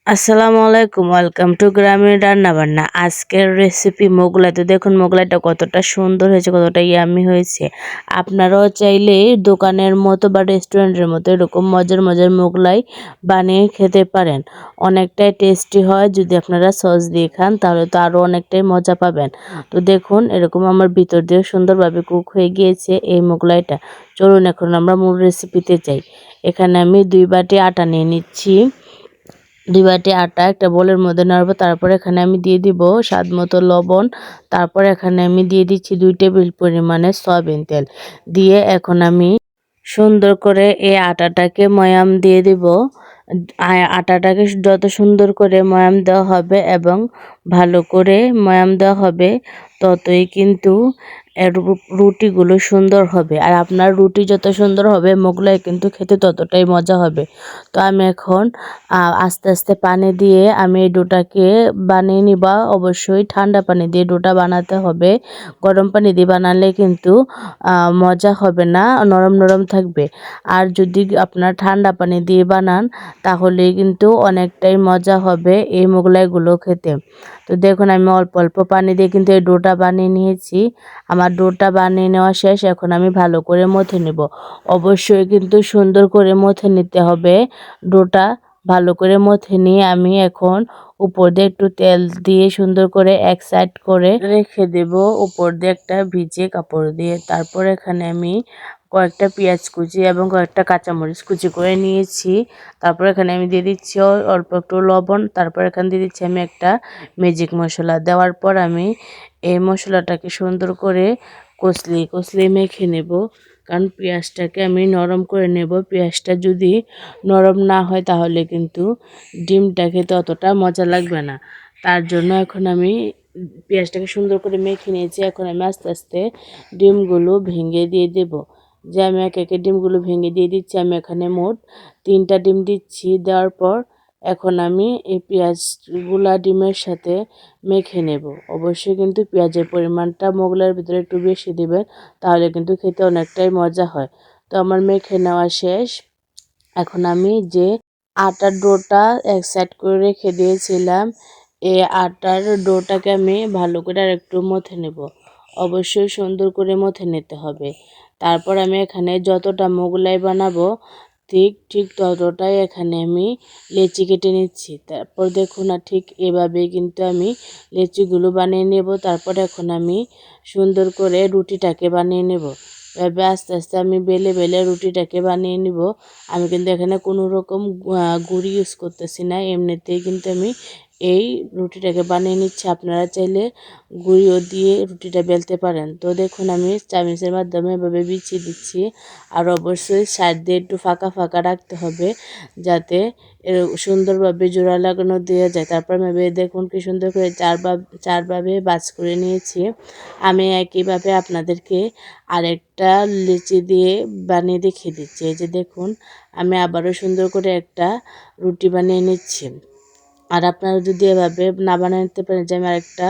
আসসালামু আলাইকুম, welcome to গ্রামীণ রান্নাবান্না। আজকের রেসিপি মোগলাই। তো দেখুন মোগলাইটা কতটা সুন্দর হয়েছে, কতটা ইয়ামি হয়েছে। আপনারাও চাইলে দোকানের মতো বা রেস্টুরেন্টের মতো এরকম মজার মজার মোগলাই বানিয়ে খেতে পারেন। অনেকটাই টেস্টি হয়। যদি আপনারা সস দিয়ে খান তাহলে তো আরও অনেকটাই মজা পাবেন। তো দেখুন এরকম আমার ভিতর দিয়ে সুন্দরভাবে কুক হয়ে গিয়েছে এই মোগলাইটা। চলুন এখন আমরা মূল রেসিপিতে যাই। এখানে আমি 2 বাটি আটা নিয়ে নিচ্ছি। 2 বাটি আটা একটা বোলের মধ্যে নাড়ব। তারপর এখানে আমি দিয়ে দিব স্বাদ মতো লবণ। তারপর এখানে আমি দিয়ে দিচ্ছি 2 টেবিল পরিমাণে সয়াবিন তেল। দিয়ে এখন আমি সুন্দর করে এই আটাটাকে ময়াম দিয়ে দিব। আটাটাকে যত সুন্দর করে ময়াম দেওয়া হবে এবং ভালো করে ময়াম দেওয়া হবে ততই কিন্তু রুটিগুলো সুন্দর হবে। আর আপনার রুটি যত সুন্দর হবে মোগলাই কিন্তু খেতে ততটাই মজা হবে। তো আমি এখন আস্তে আস্তে পানি দিয়ে আমি এই ডোটাকে বানিয়ে নিব। অবশ্যই ঠান্ডা পানি দিয়ে ডোটা বানাতে হবে। গরম পানি দিয়ে বানালে কিন্তু মজা হবে না, নরম নরম থাকবে। আর যদি আপনার ঠান্ডা পানি দিয়ে বানান তাহলে কিন্তু অনেকটাই মজা হবে এই মোগলাইগুলো খেতে। তো দেখুন আমি অল্প অল্প পানি দিয়ে কিন্তু এই ডোটা বানিয়ে নিয়েছি। আমার ডোটা বানিয়ে নেওয়া শেষ। এখন আমি ভালো করে মথে নেব। অবশ্যই কিন্তু সুন্দর করে মথে নিতে হবে ডোটা। ভালো করে মথে নিয়ে আমি এখন উপর দিয়ে একটু তেল দিয়ে সুন্দর করে এক সাইড করে রেখে দেব, উপর দিয়ে একটা ভিজে কাপড় দিয়ে। তারপর এখানে আমি কয়েকটা পেঁয়াজ কুচি এবং কয়েকটা কাঁচামরিচ কুচি করে নিয়েছি। তারপর এখানে আমি দিয়ে দিচ্ছি অল্প একটু লবণ। তারপর এখানে দিয়ে দিচ্ছি আমি একটা ম্যাজিক মশলা। দেওয়ার পর আমি এই মশলাটাকে সুন্দর করে কষলিয়ে মেখে নেব। কারণ পেঁয়াজটাকে আমি নরম করে নেব। পেঁয়াজটা যদি নরম না হয় তাহলে কিন্তু ডিমটা খেতে অতটা মজা লাগবে না। তার জন্য এখন আমি পেঁয়াজটাকে সুন্দর করে মেখে নিয়েছি। এখন আমি আস্তে আস্তে ডিমগুলো ভেঙে দিয়ে দেব। যে আমি একে একে ডিমগুলো ভেঙে দিয়ে দিচ্ছি। আমি এখানে মোট 3টা ডিম দিচ্ছি। দেওয়ার পর এখন আমি এই পেঁয়াজগুলা ডিমের সাথে মেখে নেব। অবশ্যই কিন্তু পেঁয়াজের পরিমাণটা মোগলাইয়ের ভিতরে একটু বেশি দিবেন, তাহলে কিন্তু খেতে অনেকটাই মজা হয়। তো আমার মেখে নেওয়া শেষ। এখন আমি যে আটার ডোটা এক সাইড করে রেখে দিয়েছিলাম, এই আটার ডোটাকে আমি ভালো করে আর একটু মথে নেব। অবশ্যই সুন্দর করে মথে নিতে হবে। তারপর আমি এখানে যতটা মোগলাই বানাবো ঠিক ততটাই এখানে আমি লেচি কেটে নিচ্ছি। তারপর দেখুন না, ঠিক এভাবে কিন্তু আমি লেচিগুলো বানিয়ে নেব। তারপর এখন আমি সুন্দর করে রুটিটাকে বানিয়ে নেব। এভাবে আস্তে আস্তে আমি বেলে বেলে রুটিটাকে বানিয়ে নিব। আমি কিন্তু এখানে কোনো রকম গুঁড়ি ইউজ করতেছি না, এমনিতেই কিন্তু আমি এই রুটিটাকে বানিয়ে নিচ্ছি। আপনারা চাইলে গুঁড়িও দিয়ে রুটিটা বেলতে পারেন। তো দেখুন আমি চামচের মাধ্যমে এভাবে বিছিয়ে দিচ্ছি। আর অবশ্যই সাইড দিয়ে একটু ফাঁকা ফাঁকা রাখতে হবে যাতে সুন্দরভাবে জোড়া লাগানো দেওয়া যায়। তারপর আমি দেখুন কি সুন্দর করে চারভাবে ভাঁজ করে নিয়েছি। আমি একইভাবে আপনাদেরকে আরেকটা লিচি দিয়ে বানিয়ে দেখিয়ে দিচ্ছি। এই যে দেখুন আমি আবারও সুন্দর করে একটা রুটি বানিয়ে নিচ্ছি। আর আপনারা যদি এভাবে না বানাতে পারেন, যে আমি আরেকটা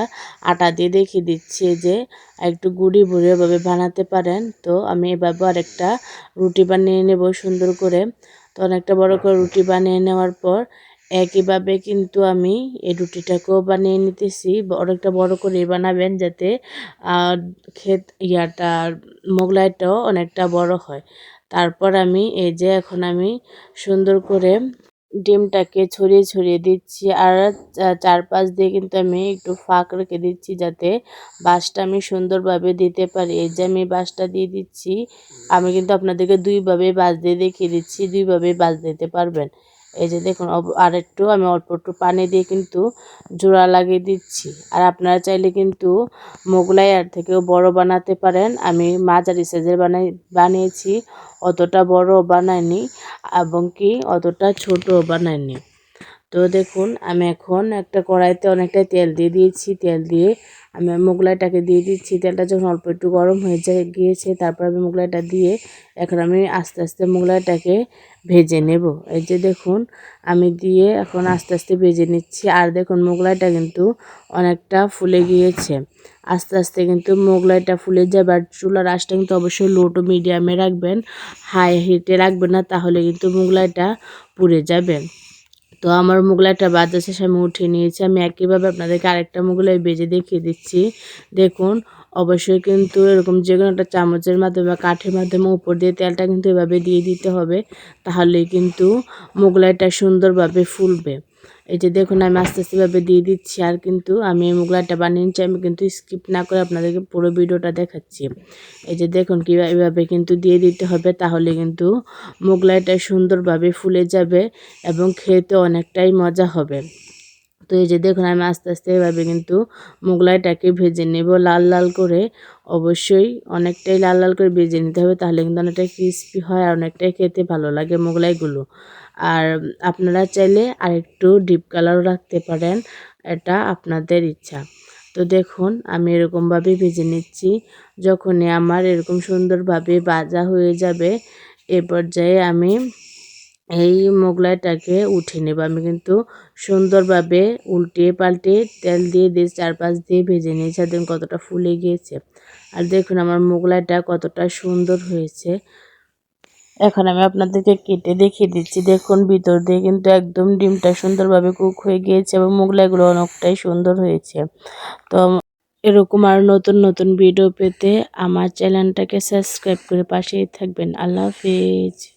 আটা দিয়ে দেখিয়ে দিচ্ছি যে একটু গুঁড়ি ভরে এভাবে বানাতে পারেন। তো আমি এভাবে আরেকটা রুটি বানিয়ে নেব সুন্দর করে। তো অনেকটা বড় করে রুটি বানিয়ে নেওয়ার পর একইভাবে কিন্তু আমি এই রুটিটাকেও বানিয়ে নিতেছি। অনেকটা বড় করে বানাবেন যাতে মোগলাইটাও অনেকটা বড় হয়। তারপর আমি এই যে এখন আমি সুন্দর করে ডিমটাকে ছড়িয়ে ছড়িয়ে দিচ্ছি। আর চারপাশ দিয়ে কিন্তু আমি একটু ফাঁক রেখে দিচ্ছি যাতে বাঁশটা আমি সুন্দরভাবে দিতে পারি। এই যে আমি বাঁশটা দিয়ে দিচ্ছি। আমি কিন্তু আপনাদেরকে 2ভাবে বাঁশ দিয়ে দেখিয়ে দিচ্ছি, 2ভাবে বাঁশ দিতে পারবেন। এই যে দেখুন আরেকটু আমি অল্প একটু পানি দিয়ে কিন্তু জোড়া লাগিয়ে দিচ্ছি। আর আপনারা চাইলে কিন্তু মোগলাই আর থেকেও বড় বানাতে পারেন। আমি মাঝারি সাইজের বানিয়েছি, অতটা বড় বানাইনি এবং কি অতটা ছোটও বানাইনি। তো দেখুন আমি এখন একটা কড়াইতে অনেকটাই তেল দিয়ে দিয়েছি। তেল দিয়ে আমি মোগলাইটাকে দিয়ে দিচ্ছি। তেলটা যখন অল্প একটু গরম হয়ে গিয়েছে তারপর আমি মোগলাইটা দিয়ে এখন আমি আস্তে আস্তে মোগলাইটাকে ভেজে নেব। এই যে দেখুন আমি দিয়ে এখন আস্তে আস্তে ভেজে নিচ্ছি। আর দেখুন মোগলাইটা কিন্তু অনেকটা ফুলে গিয়েছে। আস্তে আস্তে কিন্তু মোগলাইটা ফুলে যাবে। আর চুলার আঁচটা কিন্তু অবশ্যই লো টু মিডিয়ামে রাখবেন, হাই হিটে রাখবেন না, তাহলে কিন্তু মোগলাইটা পুড়ে যাবে। তো তো আমার মোগলাইটা ভাজা শেষে আমি উঠিয়ে নিয়েছি। আমি একইভাবে আপনাদেরকে আরেকটা মোগলাই ভেজে দেখিয়ে দিচ্ছি। দেখুন অবশ্যই কিন্তু এরকম যেকোনো একটা চামচের মাধ্যমে বা কাঠির মাধ্যমে উপর দিয়ে তেলটা কিন্তু এভাবে দিয়ে দিতে হবে, তাহলেই কিন্তু মোগলাইটা সুন্দরভাবে ফুলবে। এই যে দেখুন আমি আস্তে আস্তে ভাবে দিয়ে দিচ্ছি, আর কিন্তু আমি এই মোগলাইটা বানিয়ে নিচ্ছি। আমি কিন্তু স্কিপ না করে আপনাদেরকে পুরো ভিডিওটা দেখাচ্ছি। এই যে দেখুন কীভাবে এভাবে কিন্তু দিয়ে দিতে হবে, তাহলে কিন্তু মোগলাইটা সুন্দরভাবে ফুলে যাবে এবং খেতে অনেকটাই মজা হবে। তো এই যে দেখুন আমি আস্তে আস্তে এভাবে কিন্তু মোগলাইটাকে ভেজে নেব লাল লাল করে। অবশ্যই অনেকটাই লাল লাল করে ভেজে নিতে হবে, তাহলে কিন্তু অনেকটাই ক্রিস্পি হয় আর অনেকটাই খেতে ভালো লাগে মোগলাইগুলো। আর আপনারা চাইলে আরেকটু ডিপ কালারও রাখতে পারেন, এটা আপনাদের ইচ্ছা। তো দেখুন আমি এরকমভাবে ভেজে নিচ্ছি। যখনই আমার এরকম সুন্দরভাবে ভাজা হয়ে যাবে, এ পর্যায়ে আমি এই মোগলাইটাকে উঠিয়ে নেব। আমি কিন্তু সুন্দরভাবে উল্টিয়ে পাল্টিয়ে তেল দিয়ে চারপাশ দিয়ে ভেজে নিয়েছি। আর দেখুন কতটা ফুলে গিয়েছে। আর দেখুন আমার মোগলাইটা কতটা সুন্দর হয়েছে। এখন আমি আপনাদেরকে কেটে দেখিয়ে দিচ্ছি। দেখুন ভিতর দিয়ে কিন্তু একদম ডিমটা সুন্দরভাবে কুক হয়ে গিয়েছে এবং মোগলাইগুলো অনেকটাই সুন্দর হয়েছে। তো এরকম আর নতুন নতুন ভিডিও পেতে আমার চ্যানেলটাকে সাবস্ক্রাইব করে পাশেই থাকবেন। আল্লাহ হাফেজ।